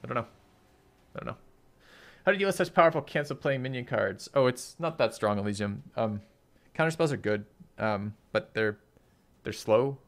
I don't know. I don't know. How do you deal with such powerful cancel playing minion cards? Oh, it's not that strong, Elysium. Counter spells are good, but they're slow.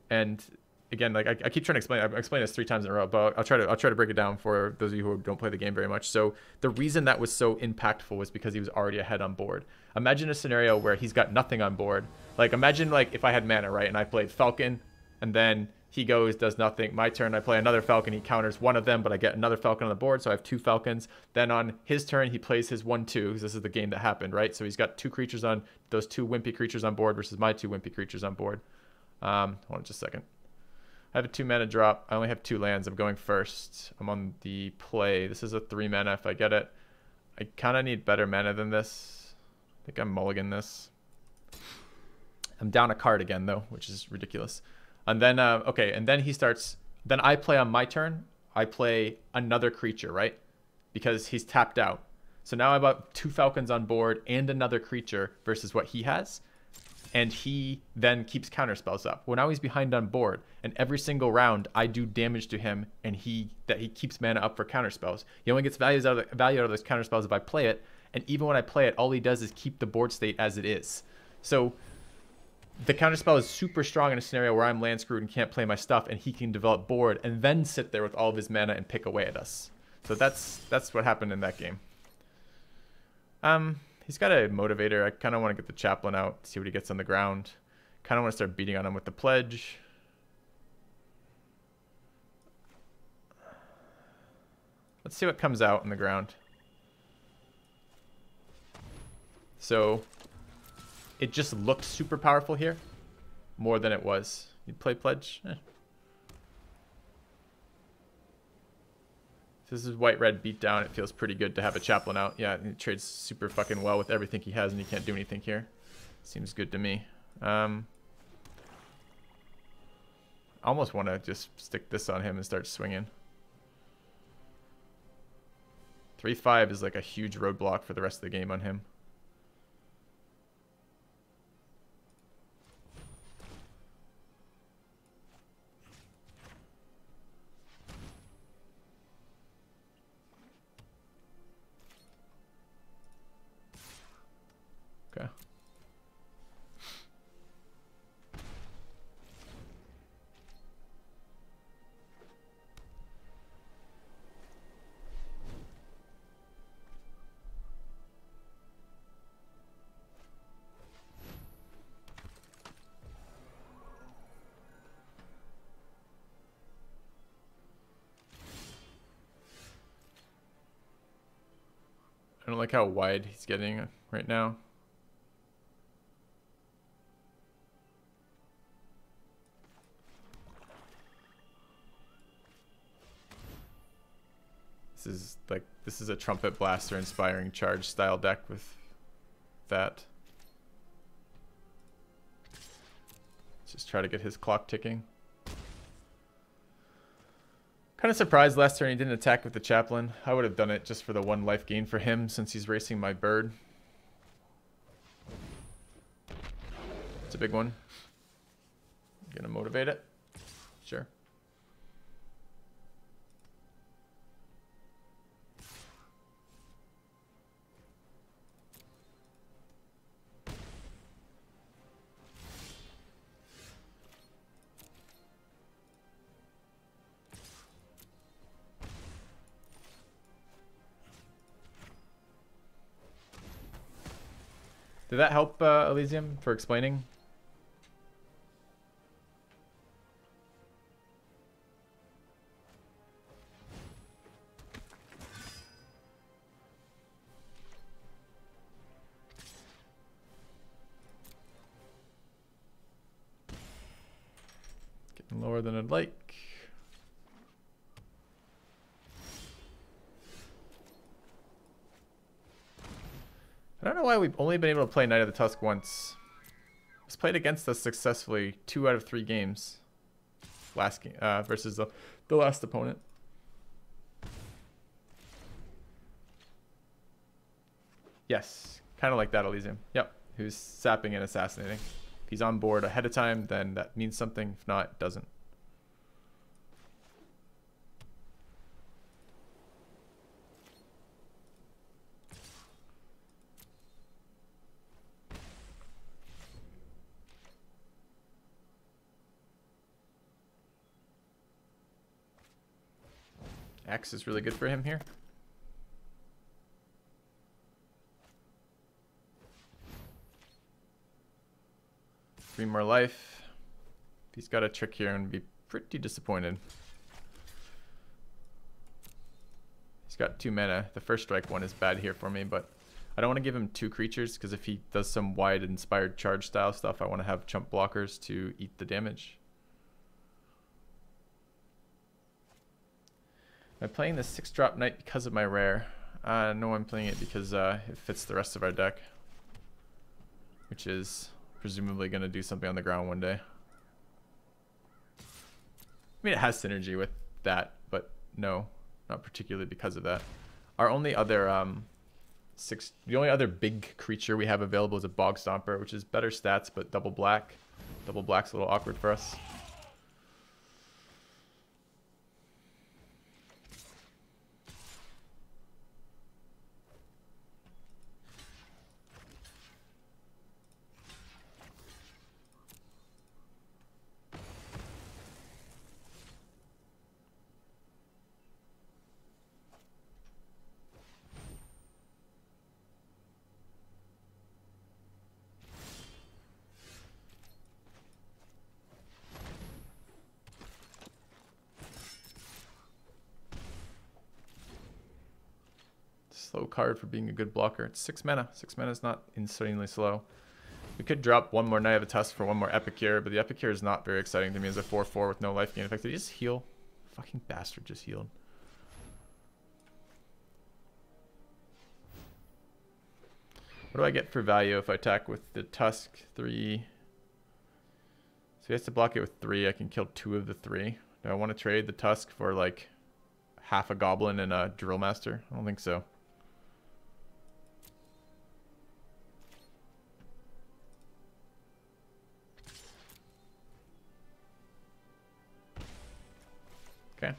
And again, like I keep trying to explain. I've explained this 3 times in a row, but I'll try to break it down for those of you who don't play the game very much. So the reason that was so impactful was because he was already ahead on board. Imagine a scenario where he's got nothing on board. Like imagine like if I had mana, right, and I played Falcon, and then he goes, does nothing. My turn, I play another Falcon. He counters one of them, but I get another Falcon on the board, so I have 2 Falcons. Then on his turn, he plays his 1/2, because this is the game that happened, right? So he's got 2 creatures on, those 2 wimpy creatures on board versus my 2 wimpy creatures on board. Hold on just a second. I have a 2 mana drop. I only have 2 lands. I'm going first. I'm on the play. This is a 3 mana if I get it. I kind of need better mana than this. I think I'm mulligan this. I'm down a card again, though, which is ridiculous. And then, okay, and then he starts, then I play on my turn, I play another creature, right? Because he's tapped out. So now I've got 2 Falcons on board and another creature versus what he has. And he then keeps counter spells up. Well, now he's behind on board. And every single round, I do damage to him, and he keeps mana up for counter spells. He only gets value out of those counter spells if I play it. And even when I play it, all he does is keep the board state as it is. So the counterspell is super strong in a scenario where I'm land screwed and can't play my stuff, and he can develop board and then sit there with all of his mana and pick away at us. So that's what happened in that game. He's got a motivator. I kind of want to get the chaplain out, see what he gets on the ground. Kind of want to start beating on him with the pledge. Let's see what comes out on the ground. So it just looked super powerful here, more than it was. You'd play pledge. This is white-red beatdown. It feels pretty good to have a chaplain out. Yeah, it trades super fucking well with everything he has, and he can't do anything here. Seems good to me. I almost want to just stick this on him and start swinging. 3/5 is like a huge roadblock for the rest of the game on him. Okay. I don't like how wide he's getting right now. This is a trumpet blaster inspiring charge style deck with that. Let's just try to get his clock ticking. Kind of surprised last turn he didn't attack with the chaplain. I would have done it just for the 1 life gain for him since he's racing my bird. It's a big one. Gonna motivate it. Sure. Did that help, Elysium, for explaining? Getting lower than I'd like. I don't know why we've only been able to play Knight of the Tusk once. It's played against us successfully 2 out of 3 games. Last game versus the last opponent. Yes, kind of like that, Elysium. Yep, who's sapping and assassinating. If he's on board ahead of time, then that means something. If not, it doesn't. X is really good for him here. Three more life. If he's got a trick here, I'm gonna be pretty disappointed. He's got 2 mana. The first strike one is bad here for me, but I don't want to give him 2 creatures because if he does some wide inspired charge style stuff, I want to have chump blockers to eat the damage. Am I playing the 6-drop Knight because of my rare? No, I'm playing it because it fits the rest of our deck, which is presumably going to do something on the ground one day. I mean, it has synergy with that, but no, not particularly because of that. Our only other the only other big creature we have available is a Bog Stomper, which is better stats, but double black. Double black's a little awkward for us. Slow card for being a good blocker. It's 6 mana. 6 mana is not insanely slow. We could drop one more Knight of the Tusk for one more Epicure, but the Epicure is not very exciting to me as a 4/4 with no life gain effect. Did he just heal? Fucking bastard just healed. What do I get for value if I attack with the Tusk? 3. So he has to block it with 3. I can kill 2 of the 3. Do I want to trade the Tusk for like half a Goblin and a Drill Master? I don't think so. Okay.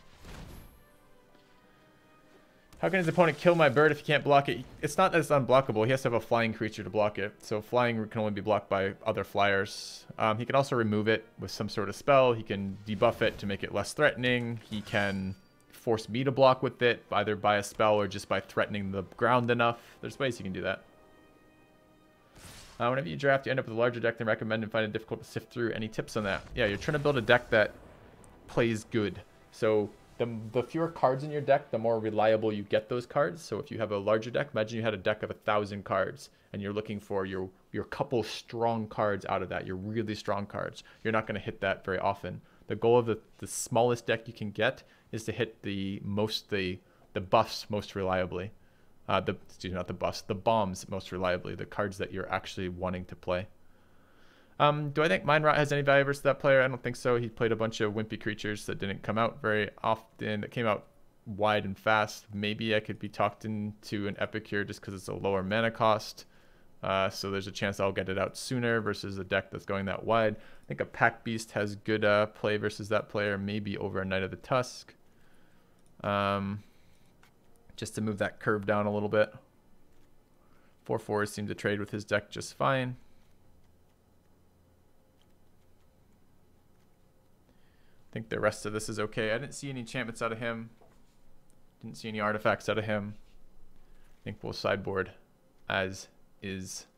How can his opponent kill my bird if he can't block it? It's not that it's unblockable. He has to have a flying creature to block it. So flying can only be blocked by other flyers. He can also remove it with some sort of spell. He can debuff it to make it less threatening. He can force me to block with it, either by a spell or just by threatening the ground enough. There's ways you can do that. Whenever you draft, you end up with a larger deck than recommended and find it difficult to sift through. Any tips on that? Yeah, you're trying to build a deck that plays good. So the fewer cards in your deck, the more reliable you get those cards. So if you have a larger deck, imagine you had a deck of 1,000 cards and you're looking for your couple strong cards out of that, your really strong cards. You're not going to hit that very often. The goal of the smallest deck you can get is to hit the buffs most reliably. Excuse me, not the buffs, the bombs most reliably, the cards that you're actually wanting to play. Do I think Mind Rot has any value versus that player? I don't think so. He played a bunch of wimpy creatures that didn't come out very often, that came out wide and fast. Maybe I could be talked into an Epicure just because it's a lower mana cost. So there's a chance I'll get it out sooner versus a deck that's going that wide. I think a Pack Beast has good play versus that player, maybe over a Knight of the Tusk. Just to move that curve down a little bit. 4/4s seem to trade with his deck just fine. I think the rest of this is okay. I didn't see any enchantments out of him. Didn't see any artifacts out of him. I think we'll sideboard as is.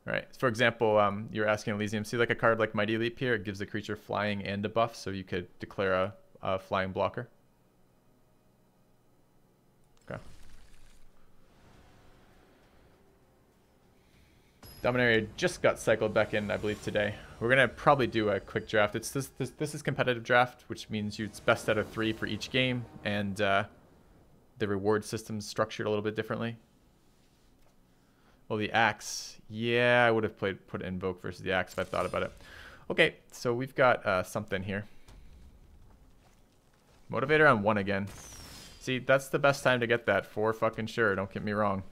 All right. For example, you're asking Elysium, see like a card like Mighty Leap here, it gives the creature flying and a buff, so you could declare a flying blocker. Okay. Dominaria just got cycled back in, I believe, today. We're gonna probably do a quick draft. It's this is competitive draft, which means it's best out of 3 for each game, and the reward system's structured a little bit differently. Well, the axe, yeah, I would have put Invoke versus the axe if I thought about it. Okay, so we've got something here. Motivator on 1 again. See, that's the best time to get that, for fucking sure. Don't get me wrong.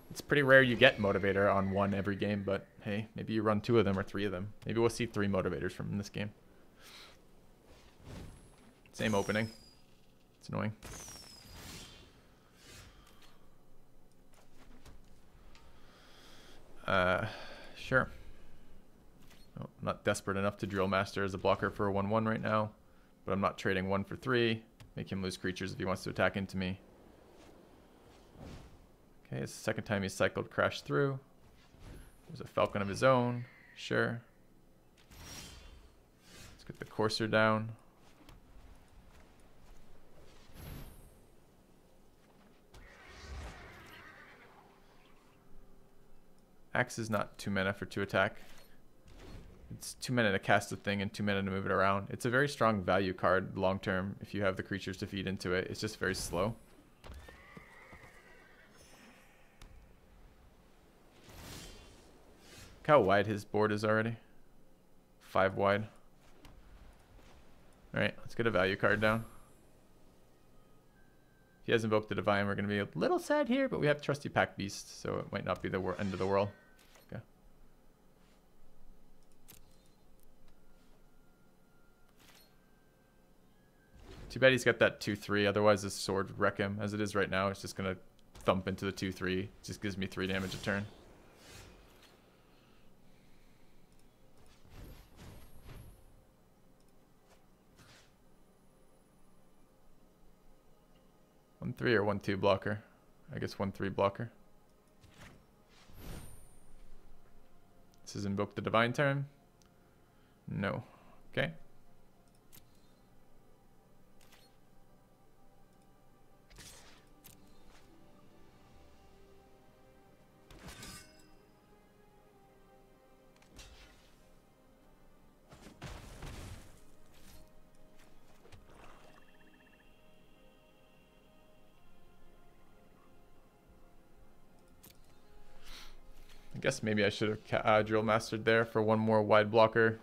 It's pretty rare you get Motivator on 1 every game, but hey, maybe you run 2 of them or 3 of them. Maybe we'll see 3 Motivators from this game. Same opening. It's annoying. Sure. Oh, I'm not desperate enough to Drill Master as a blocker for a 1/1 right now, but I'm not trading 1 for 3. Make him lose creatures if he wants to attack into me. Okay, it's the second time he's cycled Crash through. There's a Falcon of his own. Sure. Let's get the Courser down. Axe is not 2 mana for 2 attack. It's 2 mana to cast a thing and 2 mana to move it around. It's a very strong value card long term if you have the creatures to feed into it. It's just very slow. Look how wide his board is already. 5 wide. Alright, let's get a value card down. If he has invoked the Divine, we're going to be a little sad here, but we have Trusty Pack Beast, so it might not be the end of the world. Okay. Too bad he's got that 2/3, otherwise this sword would wreck him. As it is right now, it's just going to thump into the 2/3. Just gives me 3 damage a turn. One 3 or 1/2 blocker. I guess 1/3 blocker. This is invoke the Divine turn. No. Okay. I guess maybe I should have drill mastered there for 1 more wide blocker.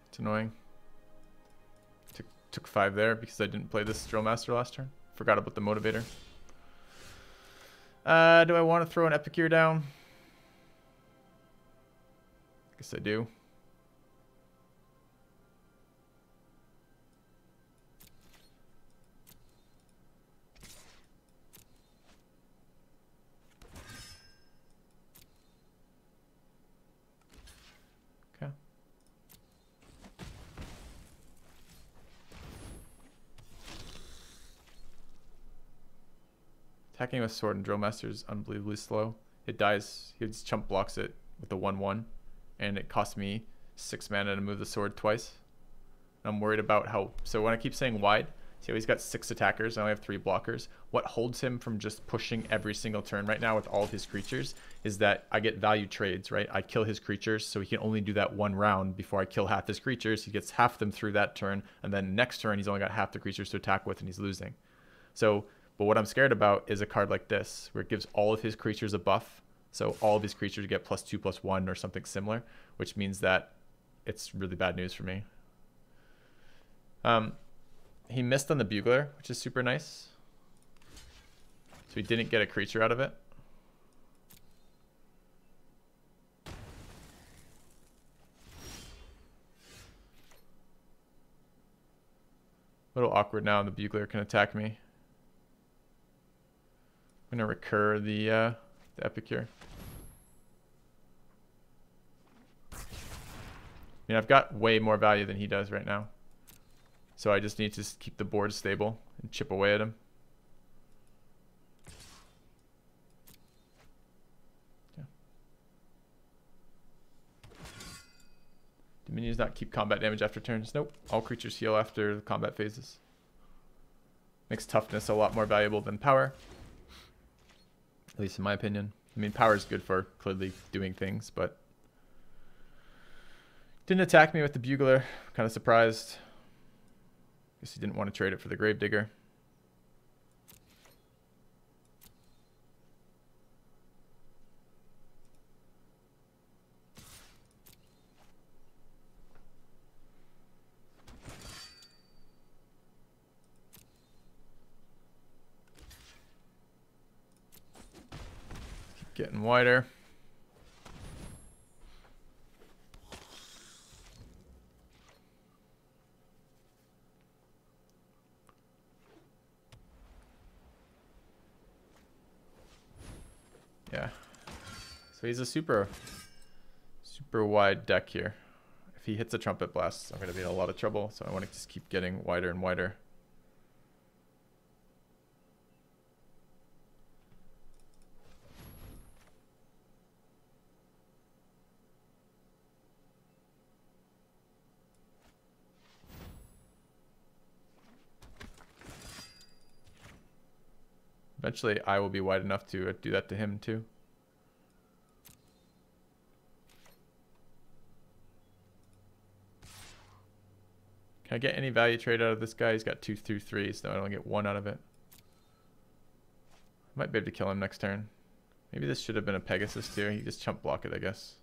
It's annoying. Took 5 there because I didn't play this drill master last turn. Forgot about the motivator. Do I want to throw an Epicure down? Guess I do. Okay. Attacking with Sword and Drill Master is unbelievably slow. It dies. He just chump blocks it with the 1/1. And it cost me 6 mana to move the sword twice. I'm worried about how... So when I keep saying wide, see how he's got 6 attackers, I only have 3 blockers. What holds him from just pushing every single turn right now with all of his creatures is that I get value trades, right? I kill his creatures, so he can only do that 1 round before I kill half his creatures. He gets half them through that turn, and then next turn he's only got half the creatures to attack with, and he's losing. So, but what I'm scared about is a card like this, where it gives all of his creatures a buff. So all of his creatures get +2/+1 or something similar, which means that it's really bad news for me. He missed on the Bugler, which is super nice. So he didn't get a creature out of it. A little awkward now, the Bugler can attack me. I'm gonna recur the Epicure. I mean, I've got way more value than he does right now. So I just need to keep the board stable and chip away at him. Yeah. Do minions not keep combat damage after turns? Nope. All creatures heal after the combat phases. Makes toughness a lot more valuable than power. At least in my opinion. I mean, power is good for clearly doing things, but... Didn't attack me with the Bugler. Kind of surprised. Guess he didn't want to trade it for the Gravedigger. Keep getting wider. Yeah. So he's a super wide deck here. If he hits a Trumpet Blast, I'm going to be in a lot of trouble. So I want to just keep getting wider and wider. Eventually, I will be wide enough to do that to him too. Can I get any value trade out of this guy? He's got 2 through 3, so I don't get 1 out of it. I might be able to kill him next turn. Maybe this should have been a Pegasus too. He just chump block it, I guess.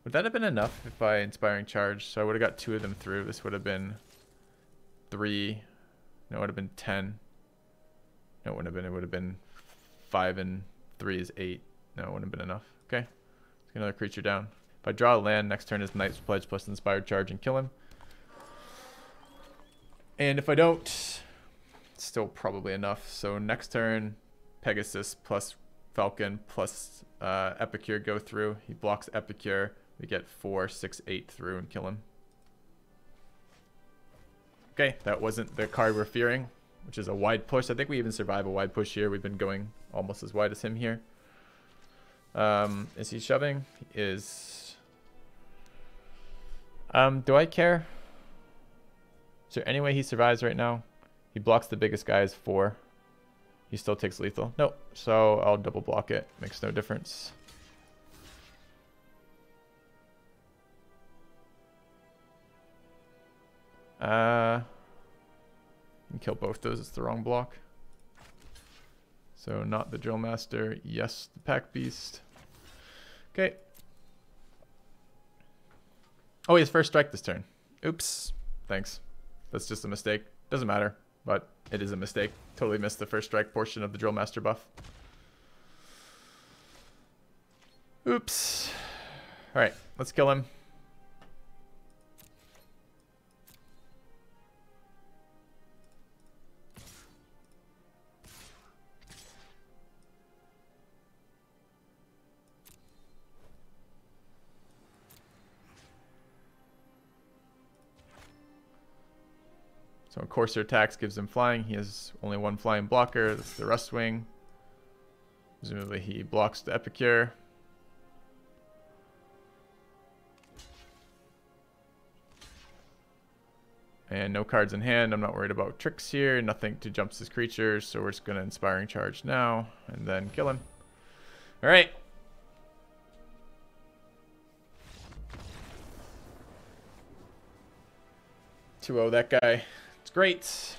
Would that have been enough if I Inspiring Charge? So I would have got 2 of them through. This would have been 3. No, it would have been 10. No, it wouldn't have been. It would have been 5 and 3 is 8. No, it wouldn't have been enough. Okay. Let's get another creature down. If I draw a land, next turn is Knight's Pledge plus Inspired Charge and kill him. And if I don't, it's still probably enough. So next turn, Pegasus plus Falcon plus Epicure go through. He blocks Epicure. We get 4, 6, 8 through and kill him. Okay, that wasn't the card we're fearing, which is a wide push. I think we even survive a wide push here. We've been going almost as wide as him here. Is he shoving? He is. Do I care? Is there any way he survives right now? He blocks the biggest guy as 4. He still takes lethal. Nope. So I'll double block it. Makes no difference. You can kill both those. It's the wrong block. So not the Drill Master. Yes, the Pack Beast. Okay. Oh, he has first strike this turn. Oops. Thanks. That's just a mistake. Doesn't matter, but it is a mistake. Totally missed the first strike portion of the Drill Master buff. Oops. All right, let's kill him. So Courser attacks, gives him flying. He has only 1 flying blocker. That's the Rust Wing. Presumably he blocks the Epicure. And no cards in hand. I'm not worried about tricks here. Nothing to jump his creatures. So we're just going to Inspiring Charge now and then kill him. All right. 2-0 that guy. It's great.